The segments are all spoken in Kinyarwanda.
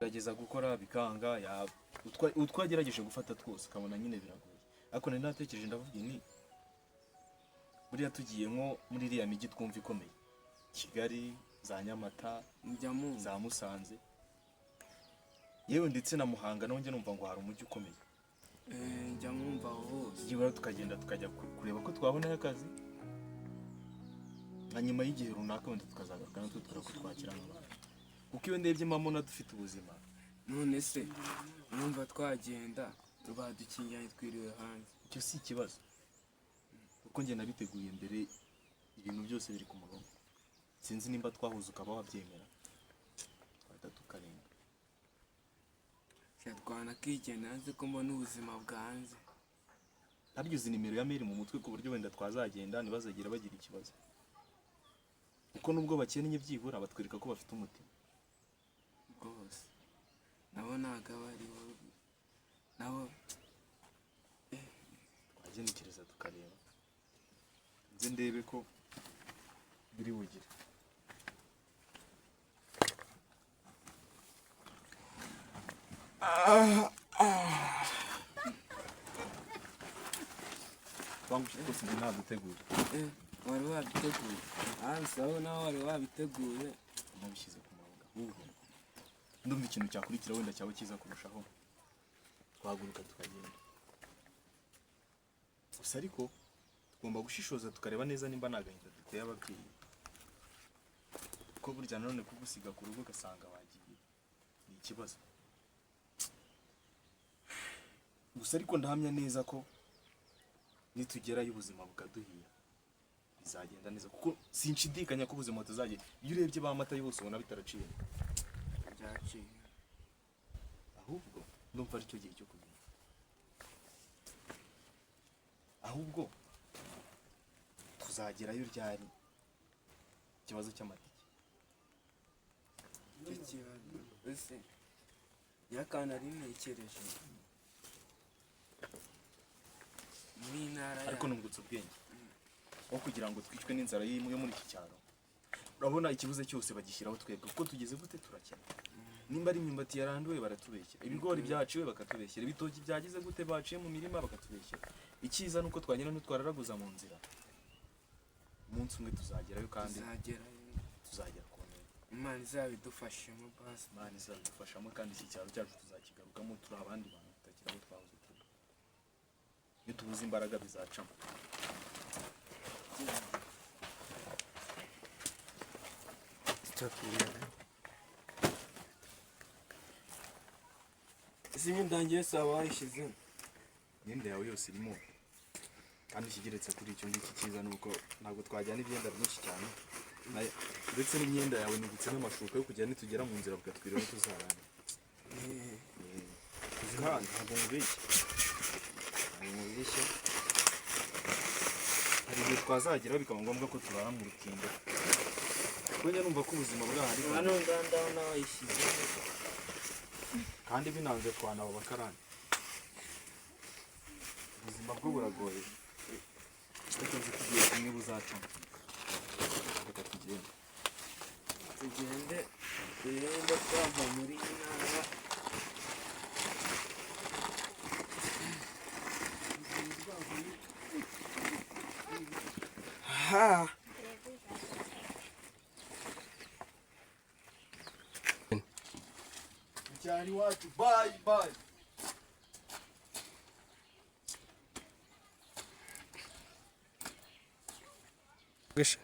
gerageza gukora bikanga utwagerageje gufata twose ukabona nyine biragoye, ariko nari natekereje ndavuga ni buriya tugiye nko muri iriya migi twumva ikomeye, Kigali, za Nyamata, za Musanze, yewe ndetse na Muhanga naho njye numva ngo hari umujyi ukomeye. Njya mwumva hose. Igihe tukagenda tukajya kureba ko twabona akazi, na nyuma y'igihe runaka wenda tukazagaruka natwe ko twakira abantu, kuko iyo ndebye mbona dufite ubuzima. None se numva twagenda badukingiye twiriwe hanze, icyo si ikibazo kuko njye nabiteguye mbere, ibintu byose biri ku murongo. Sinzi nimba twahuza ukaba wabyemera twahita tukarenga. Twana kigenda nzi ko mbona ubuzima bwanze. Ntabyo uzi nimero ya mail mu mutwe ku buryo wenda twazagenda ntibazagira bagira ikibazo, kuko nubwo bakennye byibura batwereka ko bafite umutima rwose. Nabo ntago bari nabo twagenekereza tukareba, nze ndebe ko biri bugire. Twamushyize rwose ngo ntaduteguye. Wari wabiteguye? Sawa nawe wari wabiteguye. Nabishyize ku murongo ahubwo ndumva ikintu cyakurikira wenda cyaba cyiza kurushaho, twahaguruka tukagenda. Gusa ariko tugomba gushishoza tukareba neza nimba nta gahinda duteye ababyeyi, ko burya nanone kugusiga ku rugo ugasanga wagiye ni ikibazo. Gusa ariko ndahamya neza ko nitugerayo ubuzima bukaduhiye bizagenda neza, kuko sinshidikanya ko ubuzima tuzagenda. Iyo urebye ba mata yose ubona bitaraciye, byaciye. ahubwo ndumva ari cyo gihe cyo kugenda. Ahubwo tuzagerayo ryari? Ikibazo cy'amatike. Ese yakana rinekereje ariko nungutse ubwenge aho kugira ngo twicwe n'inzara yo muri iki cyaro. Urabona ikibuze cyose bagishyiraho twebwe, kuko tugeze gute turakena. Nimba ari imyumbati yaranduwe baratubeshyera, ibigori byaciwe bakatubeshyera, ibitoki byagize gute baciye mu mirima bakatubeshyera. Icyiza nuko twagenda ntitwararaguza mu nzira. Umunsi umwe tuzagerayo kandi tuzagera ku ntego. Imana izabidufashemo basi. Imana izabidufashamo kandi iki cyaro cyacu tuzakigarukamo turi abandi bantu tutagira aho twahoze turi. Iyo tubuze imbaraga bizacamo. Ese imyenda yanjye yose waba wayishyize? Imyenda yawe yose irimo, kandi ikigeretse kuri icyo ngiki cyiza nuko ntabwo twajyana imyenda myinshi cyane, ndetse n'imyenda yawe nibutse n'amashuka yo kujya nitugera mu nzira bukatwiraho tuzarana. Kandi ntabwo mubeshya, hari igihe twazagera bikaba ngombwa ko turara mu rutindo. Wenda numva ko ubuzima bwahari hano ndabona wayishyize, kandi binanze twanaba bakarani. Ubuzima bwo buragoye, tutazi tugiye kumwe buzacamo. Reka tugende twava muri iyi ntara. Mchani watu, bye bye. Wish.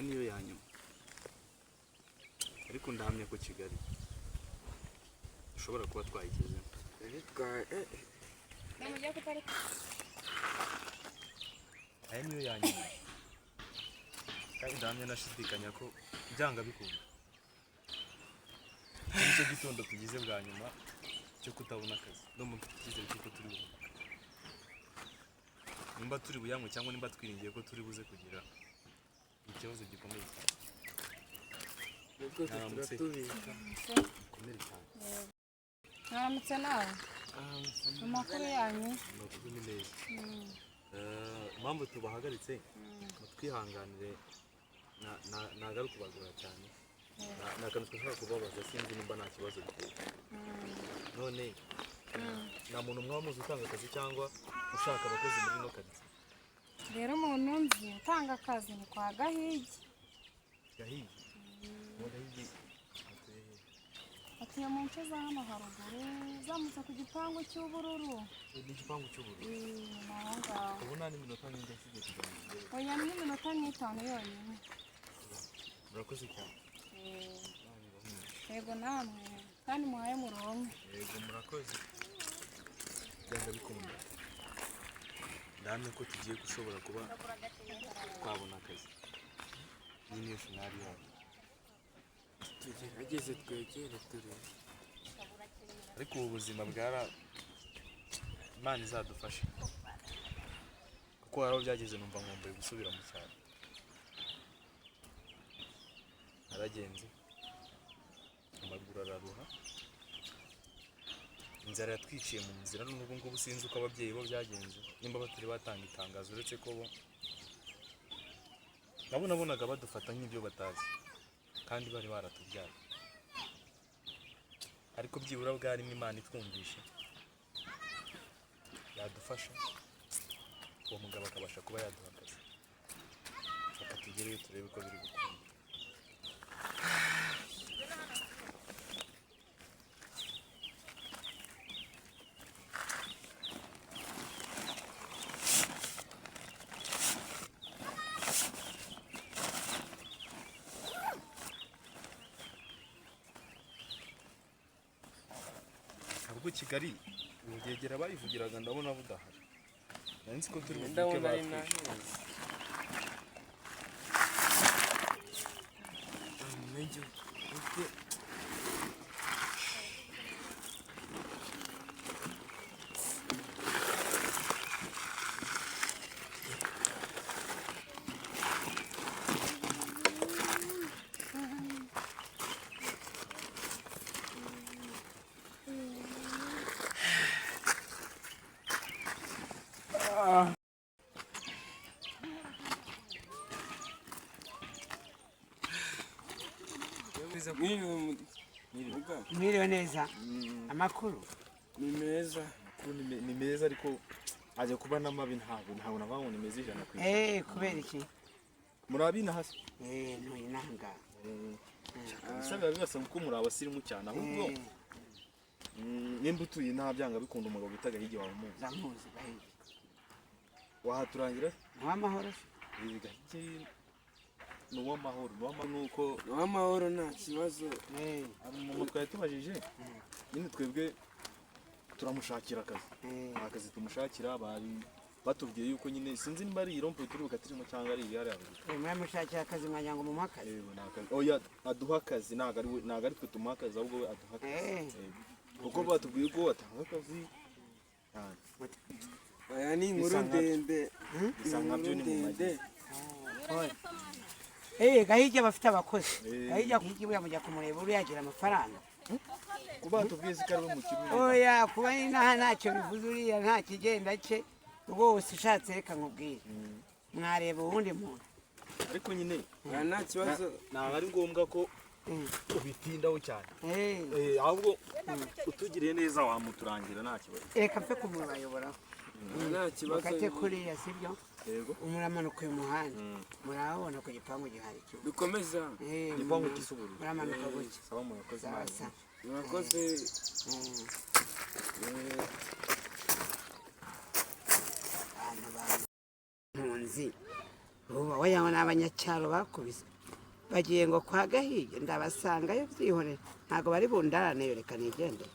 aya niyo ya nyuma ariko ndahamya ko Kigali ushobora kuba twayigezemo. Aya niyo ya nyuma kandi ndahamya nashidikanya ko byanga bikunda nicyo gitondo tugize bwa nyuma cyo kutabona akazi no mu kizere cy'uko turi bubone nimba turi buyanywe cyangwa nimba twiringiye ko turi buze kugira ikibazo gikomeye cyane. Mwaramutse nawe amakuru yanyu amakuru ni meza. Impamvu tubahagaritse mutwihanganire ntago ari ukubagora cyane ni akantu twashaka kubabaza sinzi nimba nta kibazo giteye. None nta muntu mwaba muzi utanga akazi cyangwa ushaka abakozi muri ino karitsiye? rero umuntu nzi utanga akazi ni kwa Gahigi. Gahigi? Gahigi atuye mu nce za hano haruguru zamutse ku gipangu cy'ubururu. Ni igipangu cy'ubururu? Ni aho ngaho. Ubu nta n'iminota n'indi asigaye kugira ngo igere? Oya ni iminota nk'itanu yonyine. Murakoze cyane. Yego namwe kandi muhaye muronke. Yego murakoze. Byanga bikunda ndahamya ko tugiye gushobora kuba twabona akazi. Iyi niyo finali yacu. tugerageze twegere turebe Ariko ubu buzima Imana izadufashe kuko hari aho byageze numva nkumbuye gusubira mu cyaro. Naragenze amaguru araruha, inzara yatwiciye mu nzira, n'ubu ngubu sinzi uko ababyeyi bo byagenze nimba batari batanga itangazo, uretse ko bo nabo nabonaga badufata nk'ibyo batazi kandi bari baratubyaye. Ariko byibura bwarimo Imana itwumvishe yadufasha uwo mugabo akabasha kuba yaduha akazi, reka tugereyo turebe uko biri gukunda. Ubwo Kigali ubugegera bayivugiraga ndabona budahari. Nzi ko turi buvuke batwishe. Mwiriwe neza. Amakuru ni meza. Ni meza ariko ajya kuba n'amabi ntabwo navangu ni meza ijana ku ijana. Kubera iki? Murabina hasi? Ntuyinanga. Bisaga bigasa ko muri abasirimu cyane, ahubwo nimba utuye nta byanga bikunda umugabo bita Gahigi wawe muzi. Zamuzi Gahigi. Wahaturangira? N'uwamahoro. Gahigi n'uwamahoro, nuko Uwamahoro nta kibazo. mu mutwe yatubajije nyine twebwe turamushakira akazi. Akazi tumushakira bari batubwiye yuko nyine sinzi niba ari irompo turi bukatirimo cyangwa ari yari yavuze. Muramushakira akazi mwanya ngo mumuha akazi? Oya aduha akazi, ntago ari twe tumuha akazi ahubwo we aduha akazi. Kuko batubwiye ko atanga akazi. Aya ni inkuru ndende. Isanga byo ni mu majyi. Gahigi abafite abakozi. Gahigi buriya mujya kumureba uriya yagira amafaranga. Kuba tubwiye zikari mu kirundi. Oya kuba ntacyo bivuze uriya nta kigenda cye rwose ushatse reka nkubwire. Mwareba uwundi muntu. Ariko nyine nta kibazo, ntabwo ari ngombwa ko ubitindaho cyane. Ahubwo utugiriye neza wamuturangira nta kibazo. Reka mfe kumubayoboraho. nta kibazo. Bakate kuriya sibyo? Yego. Muramanuka uyu muhanda. Murabona ko gipangu gihari cyo. Dukomeza. Gipangu gisuburu. Muramanuka gutya. Saba murakoze. Murakoze. Mpunzi. Ubu wayabona abanyacyaro bakubise. bagiye ngo kwa Gahiye ndabasangayo byihorera ntabwo bari bundarane reka nigendere.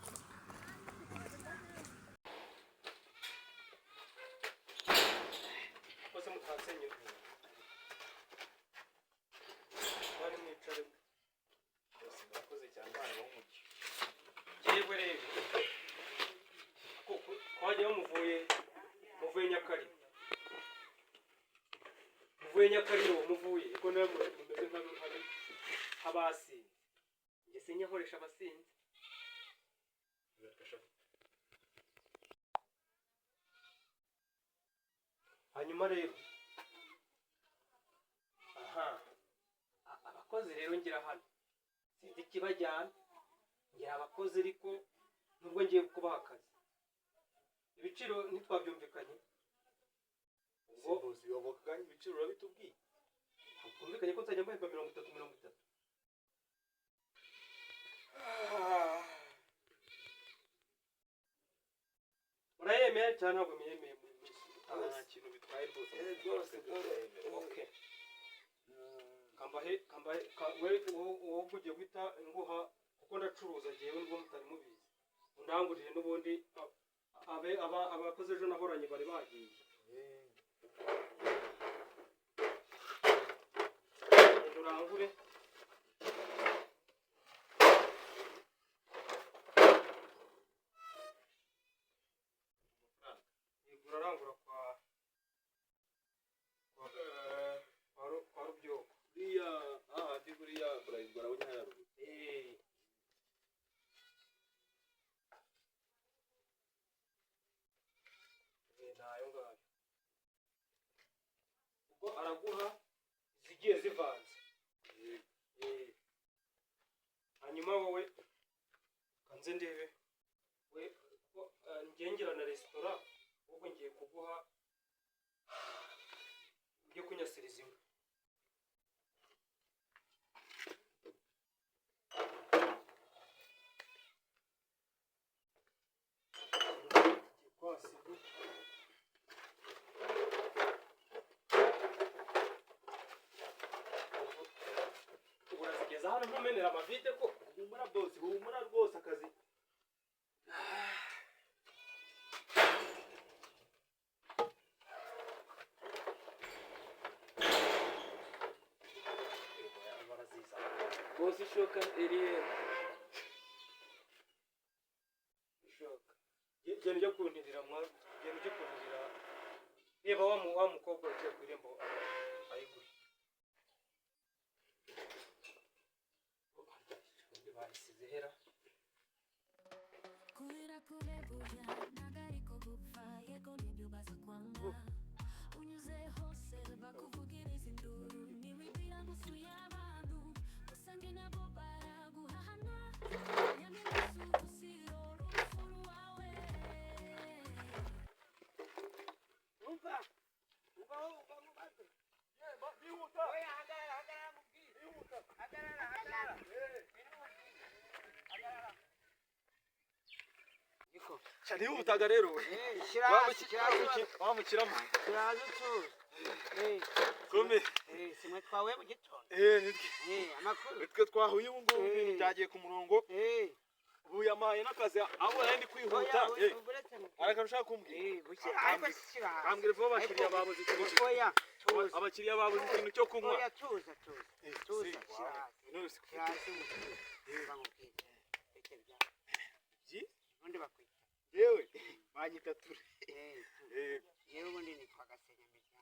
muvuye Nyakariro muvuye ko namwe mumeze nk'abasi njye sinyakoresha abasinzi hanyuma rero abakozi rero ngira hano sinzi ikibajyana ngira abakozi ariko nubwo ngiye kubaha akazi ibiciro ntitwabyumvikanye bose yobokanye ibiciro urabitubwiye twumvikanye ko nzajya mbahemba 30 urayemeye cyane ntabwo mwiyemeye nta kintu bitwaye rwose okay kambahe wowe ugiye guhita nguha kuko ndacuruza jyewe nubwo mutari mubizi undangurire n'ubundi abakozi ejo nahoranye bari bagiye urangure urarangura kwa Rubyoko buriya ahandi buriya burayigora bunyara nayo ngayo ubwo araguha zigiye zivanze hanyuma wowe kanze ndebe we ngengera na resitora ubwo ngiye kuguha ibyo kunyasiriza imwe urazigeza hano nkumenera amavide ko humura rwose akazi bose ishoka iriye ishoka genda ujya kuntirira genda ujya kuntirira reba wa mukobwa uciye ku irembo ayigure bayisize hera Kuira kulebuya nagariko gupfa yego nibyo baza kwanga unyuze hose bakuvugiriza induru niwibwira ngusu y'abantu usange nabo baraguhahana nyamimusuziro rufuru wawe umva mubaze bihuta oya hagarara mubwire bihuta hagarara ntihutaga rero we wamukiramo kiraza utuza kome simwe twawe mu gitondo amakuru twe twahuye ubu ngubu ibintu byagiye ku murongo ubu yamaye n'akazi abo yari ndi kwihuta ariko ushaka kumbwira ambwira vuba abakiriya babuze ikintu oya tuza abakiriya babuze ikintu cyo kunywa oya tuza kiraza undi bakwita yewe banyita ture yewe ubundi nitwa Gasenyamiryango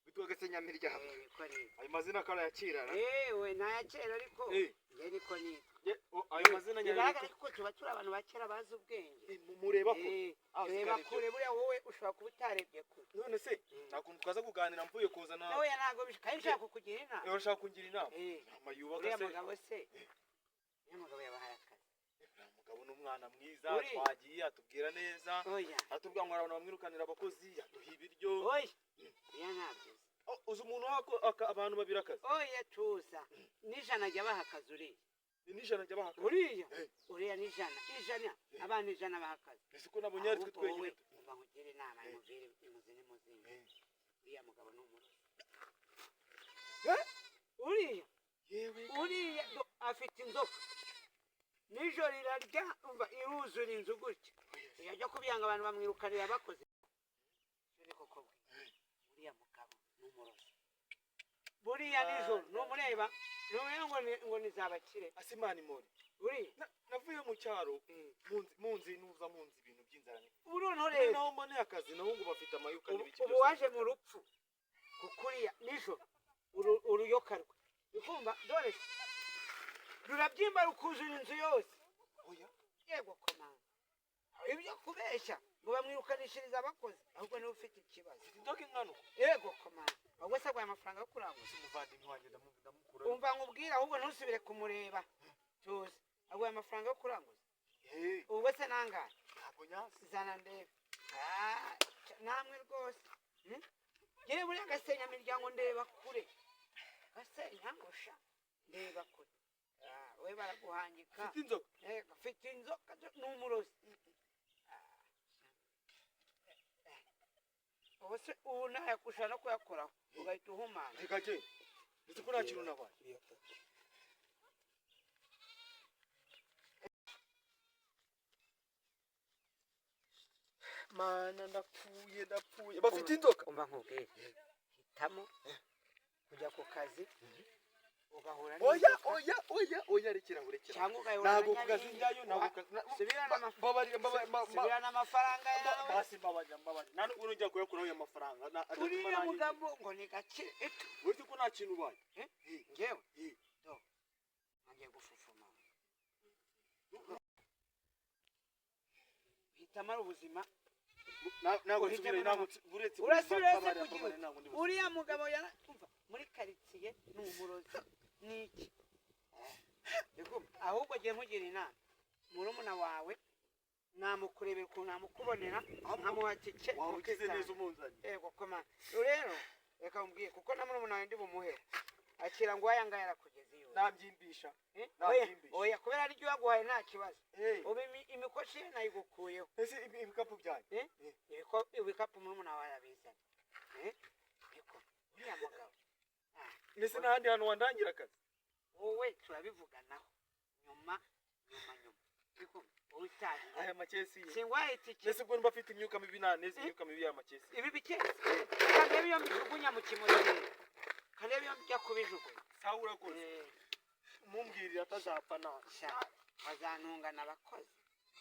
witwa Gasenyamiryango niko nitwa ayo mazina karayakirana yewe ntayakera ariko njye niko nitwa ayo mazina bigaragara ko tuba turi abantu bakera bazi ubwenge mureba ko reba kure buriya wowe ushobora kuba utarebye kure none se nta kuntu twaza kuganira mvuye kuzana oya ntabwo bishaka nshaka kukugira inama urashaka kungira inama amayubaka se uriya mugabo se uriya mugabo yabahaye akazi umugabo n'umwana mwiza twagiye atubwira neza atubwira ngo abantu bamwirukanira abakozi yaduha ibiryo oya ntabyo uzi umuntu abantu babiri akazi oya tuza n'ijana ajya baha akazi uriya n'ijana ajya baha akazi uriya n'ijana abana ijana baha akazi ese ko nabonye ari twe twenyine umva nkugire inama imuzine uriya mugabo ni umurozi uriya afite inzoka nijoro irarya umva iruzura inzu gutya yajya kubyanga abantu bamwirukanira bakoze koko uriya mugabo n'umurozi buriya nijoro numureba ngo nizabakire asimani mori uriya navuye mu cyaro munzi nuza munzi ibintu by'inzara uruntureba naho mboneye akazi naho ngo bafite amayuka n'ibiki ubu waje mu rupfu kukuriya nijoro uruyoka rwe ukumva dore rurabyimba rukuzura inzu yose yego komanda ibyo kubeshya ngo bamwirukanishiriza abakozi ahubwo niwe ufite ikibazo inzoka ingano yego komanda ahubwo se aguhaye amafaranga yo kuranguza umuvandimwe wanjye ndamukura umva nkubwira ahubwo ntusubire kumureba tuzi aguhaye amafaranga yo kuranguza ubwo se nangahe ntabwo nyazi zana ndebe namwe rwose yewe buriya gasenyamiryango ndeba kure gasenyangusha ndeba kure we baraguhangika ufite inzoka n'umurozi ubu se ubu nayakusha no kuyakoraho ugahita uhumana reka je ndetse ko nta kintu nabaye mana ndapfuye bafite inzoka umva nkubwire hitamo kujya ku kazi ugahura oya rekera cyangwa ugahura ntabwo ku kazi njyayo ntabwo subirana amafaranga yawe basi mbabarira nani ubu njya kuyakuraho ayo mafaranga uriya mugabo ngo ni gakire eto uretse ko nta kintu ubaye ngewe ngiye gufufuma hitamo ari ubuzima ntabwo nsubire ntabwo uretse urasubira se kugira uriya mugabo yarakumva muri karitsiye ni umurozi niki ahubwo agiye mugira inama murumuna wawe namukurebera ukuntu namukubonera nkamuha tike wabukize neza umunzani yego komanda rero reka mbwiye kuko na murumuna wawe ndi bumuhe akira ngo aya ngaya arakugeza iyo nabyimbisha oya kubera aribyo yaguhaye nta kibazo ubu imikoshi ye nayigukuyeho ese ibikapu byanyu ibikapu murumuna wawe arabizana uriya mugabo mbese n'ahandi hantu wandangira akazi wowe turabivuganaho nyuma wowe utahiye aya makesi ye singwaye itike mbese ubwo mba afite imyuka mibi naneze imyuka mibi y'amakesi ibi bikesi kandebe iyo mbijugunya mu kimoteri kandebe iyo mbijya kubijugunya sawa urakoze mumbwirira atazapfa nawe bazantungana abakozi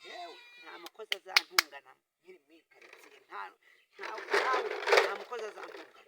yewe nta mukozi azantungana nkiri muri karitsiye nta mukozi azantungana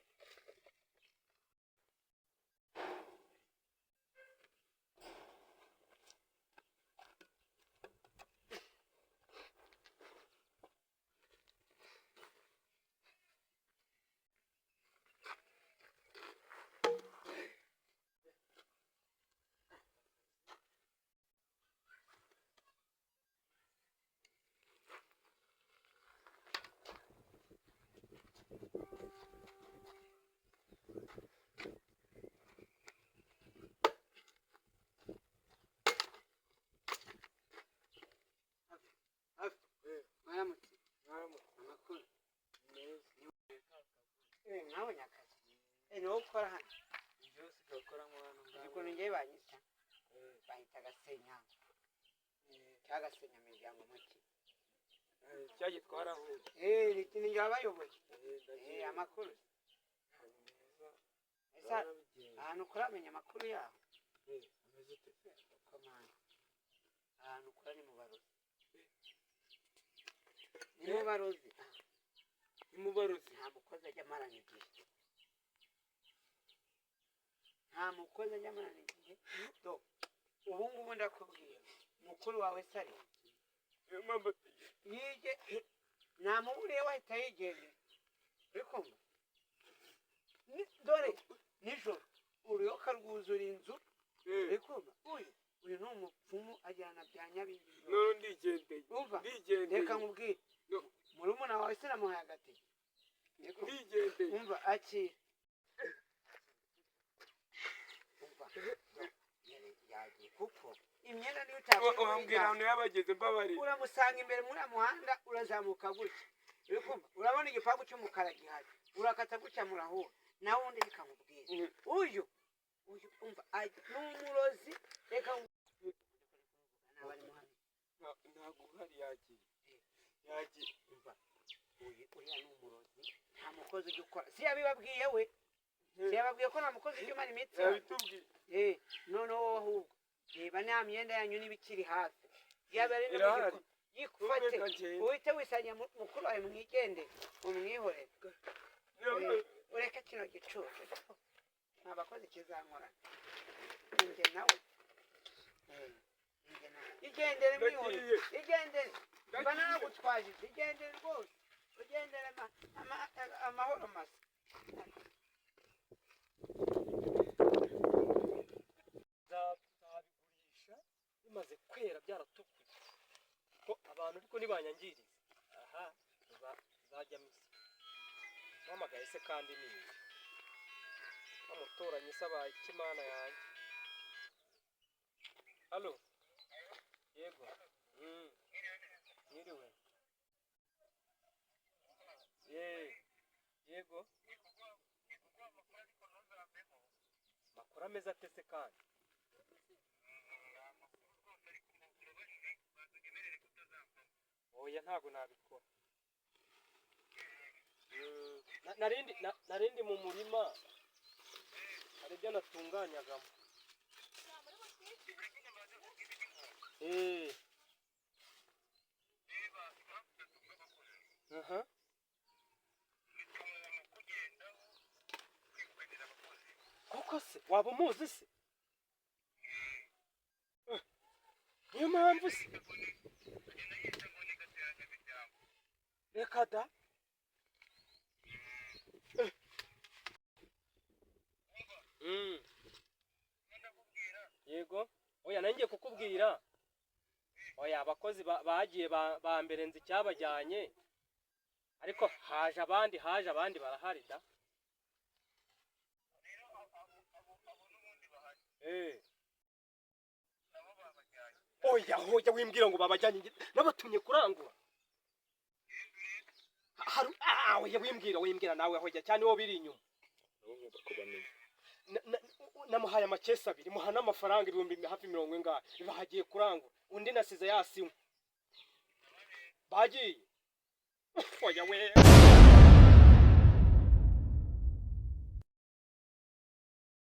nabonye akazi niwo ukora hano ukuntu ngewe banyita bahita agasenyanga cyangwa agasenyamiryango muke cyagitwara aho ni njye wabayoboye amakuru ahantu ukora amenya amakuru yaho ahantu ukora ni mu barozi nta mukozi ajya amarana igihe ubu ngubu ndakubwiye mukuru wawe sari yige namuburiye wahita yigendera urikumva dore nijoro uruyoka rwuzura inzu urikumva uyu ni umupfumu ajyana bya nyabingi none ndigendeye umva reka nkubwire murumuna wawe se namuhaye agati ndigendeye umva akira kuko imyenda niyo wambwira ahantu yabageze mbabarira uramusanga imbere muri muhanda urazamuka gutya urabona igipangu cy'umukara gihari urakata gutya murahura nawe undi reka nkubwire uyu uyu umva n'umurozi reka n'abari muhari ntabwo uhari yagiye yagiye umva uriya ni umurozi nta mukozi ujya ukora si yabibabwiye we si yababwiye ko nta mukozi ujya umara imitsi yabitubwiye noneho wowe ahubwo reba nta myenda yanyu n'ibikiri hafi yaba ari no yikufate uhite wisanya mukuru wawe mwigende umwihorere ureke kino gicucu nta bakozi kizankorana ninjye nawe igendere mwihorere igendere mba nagutwaje igendere rwose ugendere amahoro masa zabigurisha bimaze kwera byaratukuye ko abantu ariko ntibanyangiriza aha zajyamo isi mpamagaye se kandi niyi bamutoranye se abaye ikimana yanjye halo yego yiriwe yego makuru ameze ate se kandi oya ntabwo nabikora narindi mu murima hari ibyo natunganyagamo koko se waba umuzi se niyo mpamvu se reka da yego oya nanjye kukubwira oya abakozi bagiye ba mbere nzi icyabajyanye ariko haje abandi barahari da oya hoya wimbwira ngo babajyanye n'abatumye kurangura oya wimbwira nawe hoya cyane wo biri inyuma namuhaye amakesi 2 muha n'amafaranga ibihumbi hafi 40 bahagiye kurangura undi nasize yasinywe bagiye oya we